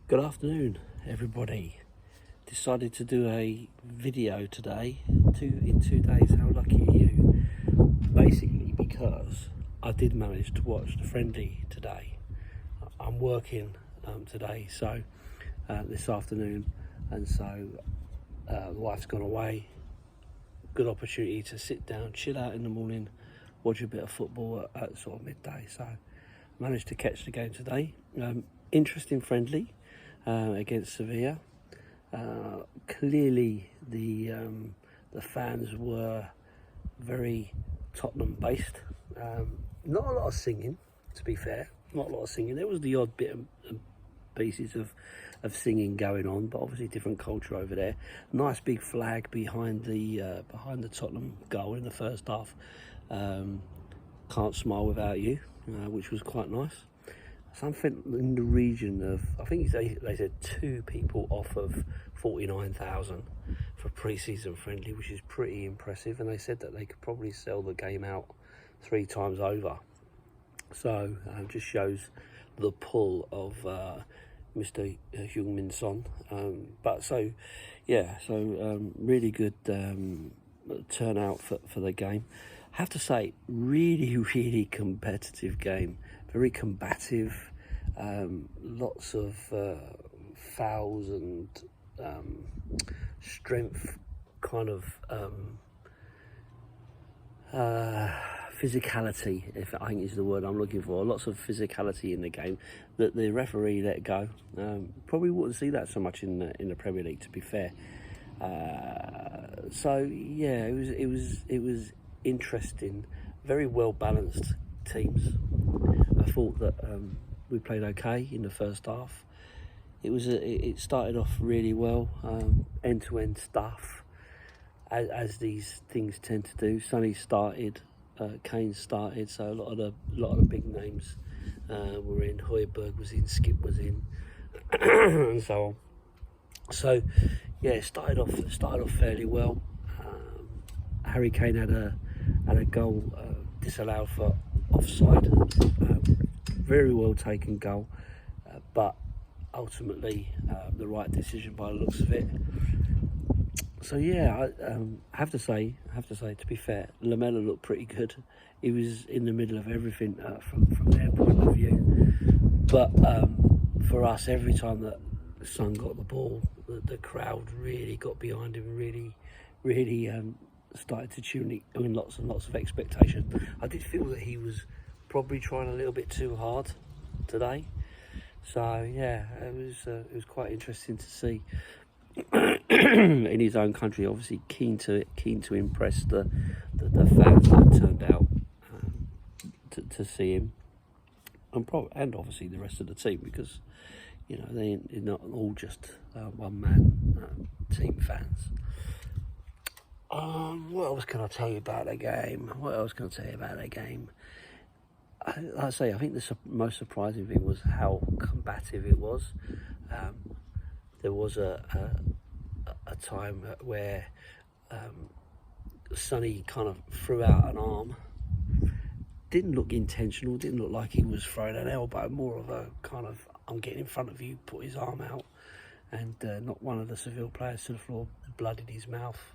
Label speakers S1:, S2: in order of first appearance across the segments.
S1: Good afternoon, everybody. Decided to do a video today. In 2 days. How lucky are you? Basically, because I did manage to watch the friendly today. I'm working today, so this afternoon, and so the wife's gone away. Good opportunity to sit down, chill out in the morning, watch a bit of football at sort of midday. So managed to catch the game today. Interesting friendly. Against Seville. Clearly, the fans were very Tottenham based. Not a lot of singing, to be fair. Not a lot of singing. There was the odd bit of pieces of singing going on, but obviously different culture over there. Nice big flag behind the Tottenham goal in the first half. Can't smile without you, which was quite nice. Something in the region of, I think they said 2 people off of 49,000 for pre-season friendly, which is pretty impressive. And they said that they could probably sell the game out 3 times over. So just shows the pull of Mr. Heung-min Son. Really good turnout for the game. I have to say, really competitive game. Very combative, lots of fouls and strength kind of physicality, if I think is the word I'm looking for. Lots of physicality in the game that the referee let go. Probably wouldn't see that so much in the Premier League, to be fair. It was interesting. Very well balanced teams. I thought that we played okay in the first half. It started off really well, end-to-end stuff, as these things tend to do. Sonny started, Kane started, so a lot of the big names were in. Højbjerg was in, Skip was in, and so on. So yeah, it started off fairly well. Harry Kane had a goal disallowed for offside. Very well taken goal, but ultimately the right decision by the looks of it. So yeah, I have to say, to be fair, Lamela looked pretty good. He was in the middle of everything from their point of view. But for us, every time that Son got the ball, the crowd really got behind him. Really started to tune in lots and lots of expectation. I did feel that he was probably trying a little bit too hard today. So yeah, it was quite interesting to see. In his own country, obviously keen to impress the fans that turned out to see him, and obviously the rest of the team, because they're not all just one man team fans. What else can I tell you about that game? I think the most surprising thing was how combative it was. There was a time where Sonny kind of threw out an arm. Didn't look intentional, didn't look like he was throwing an elbow, more of a kind of, I'm getting in front of you, put his arm out. And not one of the Seville players to the floor, blood in his mouth.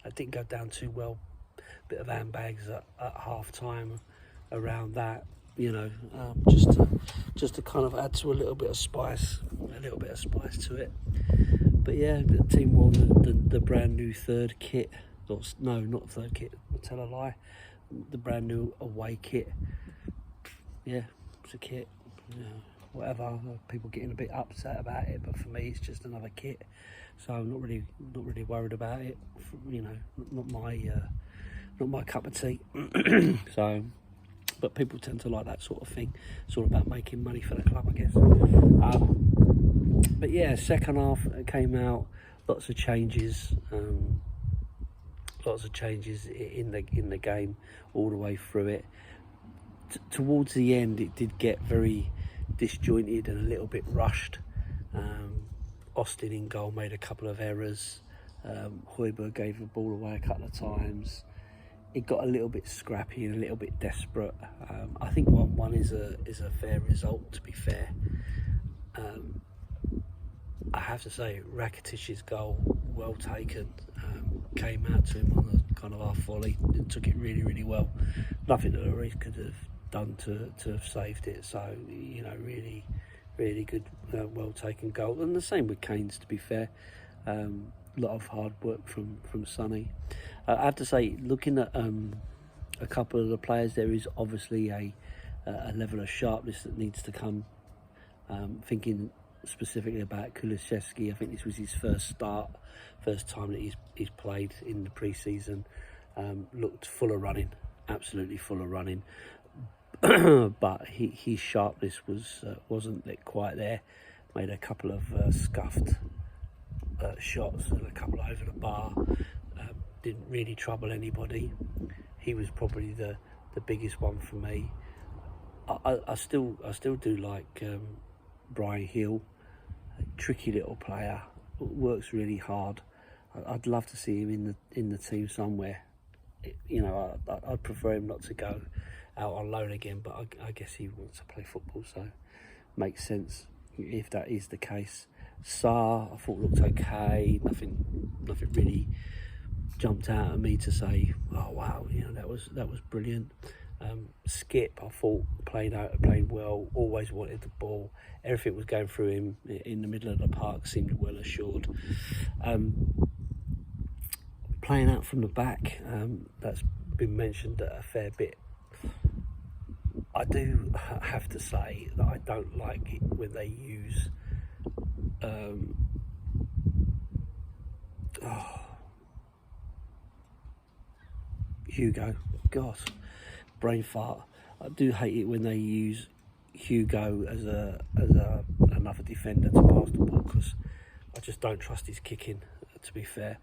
S1: It didn't go down too well. Bit of handbags at half time around that, just to kind of add to a little bit of spice to it. But yeah, the team won the brand new third kit. No, not third kit. I'll tell a lie. The brand new away kit. Yeah, it's a kit. Whatever, people getting a bit upset about it, but for me it's just another kit, so I'm not really worried about it. Not my cup of tea. So, but people tend to like that sort of thing. It's all about making money for the club, I guess. But yeah, second half came out, lots of changes in the game all the way through it. Towards the end, it did get very disjointed and a little bit rushed. Austin in goal made a couple of errors. Højbjerg gave the ball away a couple of times. It got a little bit scrappy and a little bit desperate. I think 1-1 is a fair result, to be fair. have to say, Rakitic's goal, well taken. Came out to him on the kind of half volley and took it really, really well. Nothing that Lloris could have done to have saved it. So, really, really good, well taken goal. And the same with Kane's, to be fair. A lot of hard work from Sonny. I have to say, looking at a couple of the players, there is obviously a level of sharpness that needs to come. Thinking specifically about Kulusevski, I think this was his first time that he's played in the pre-season. Looked full of running, absolutely full of running, but his sharpness wasn't quite there. Made a couple of scuffed shots and a couple over the bar. Didn't really trouble anybody. He was probably the biggest one for me. I still do like Brian Hill, a tricky little player, works really hard. I'd love to see him in the team somewhere. I'd prefer him not to go out on loan again, but I guess he wants to play football, so makes sense if that is the case. Sarr, I thought looked okay. Nothing really jumped out at me to say, oh wow, that was brilliant. Skip, I thought played well. Always wanted the ball. Everything was going through him in the middle of the park. Seemed well assured. Playing out from the back, that's been mentioned a fair bit. I do have to say that I don't like it when they use Hugo. God, brain fart. I do hate it when they use Hugo as another defender to pass the ball, because I just don't trust his kicking, to be fair.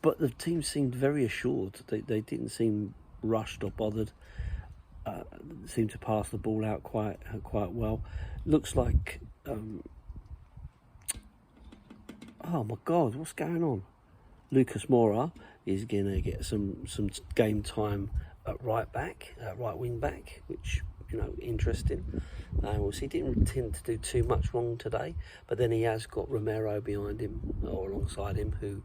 S1: But the team seemed very assured. They didn't seem rushed or bothered. Seemed to pass the ball out quite well. Looks like oh my God, what's going on? Lucas Moura is gonna get some game time at right wing back, which interesting. We'll see. He didn't tend to do too much wrong today, but then he has got Romero behind him or alongside him, who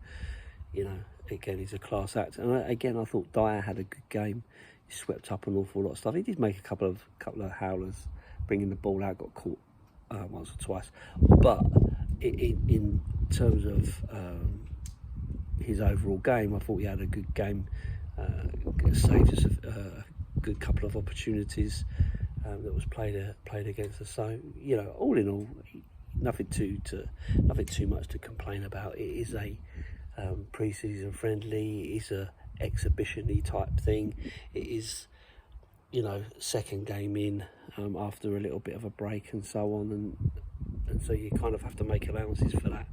S1: again is a class act. And again, I thought Dyer had a good game. He swept up an awful lot of stuff. He did make a couple of howlers, bringing the ball out. Got caught once or twice, but in terms of his overall game, I thought he had a good game. Saved us a good couple of opportunities that was played against us. So all in all, nothing too much to complain about. It is a pre-season friendly. It's a exhibition-y type thing. It is second game in after a little bit of a break and so on, and so you kind of have to make allowances for that.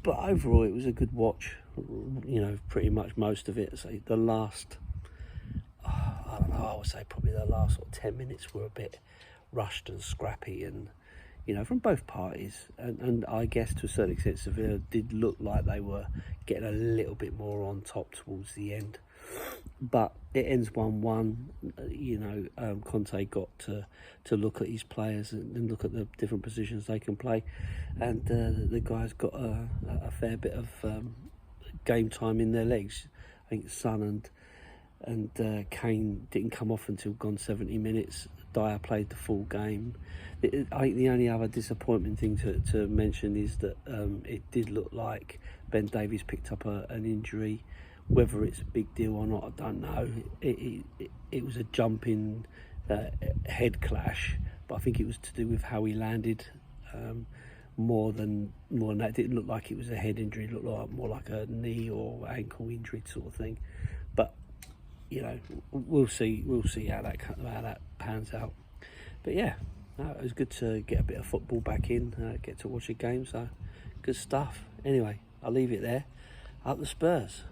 S1: But overall, it was a good watch. Pretty much most of it. So the last, I don't know, I would say probably the last sort of 10 minutes were a bit rushed and scrappy, and from both parties. And I guess to a certain extent, Seville did look like they were getting a little bit more on top towards the end. But it ends 1-1. Conte got to look at his players and look at the different positions they can play, and the guys got a fair bit of game time in their legs. I think Son and Kane didn't come off until gone 70 minutes. Dyer played the full game. I think the only other disappointment thing to mention is that it did look like Ben Davies picked up an injury. Whether it's a big deal or not, I don't know. It was a jumping head clash, but I think it was to do with how he landed more than that. It didn't look like it was a head injury. It looked more like a knee or ankle injury sort of thing. But we'll see how that pans out. But yeah, it was good to get a bit of football back in, get to watch a game. So good stuff. Anyway, I'll leave it there. Up the Spurs.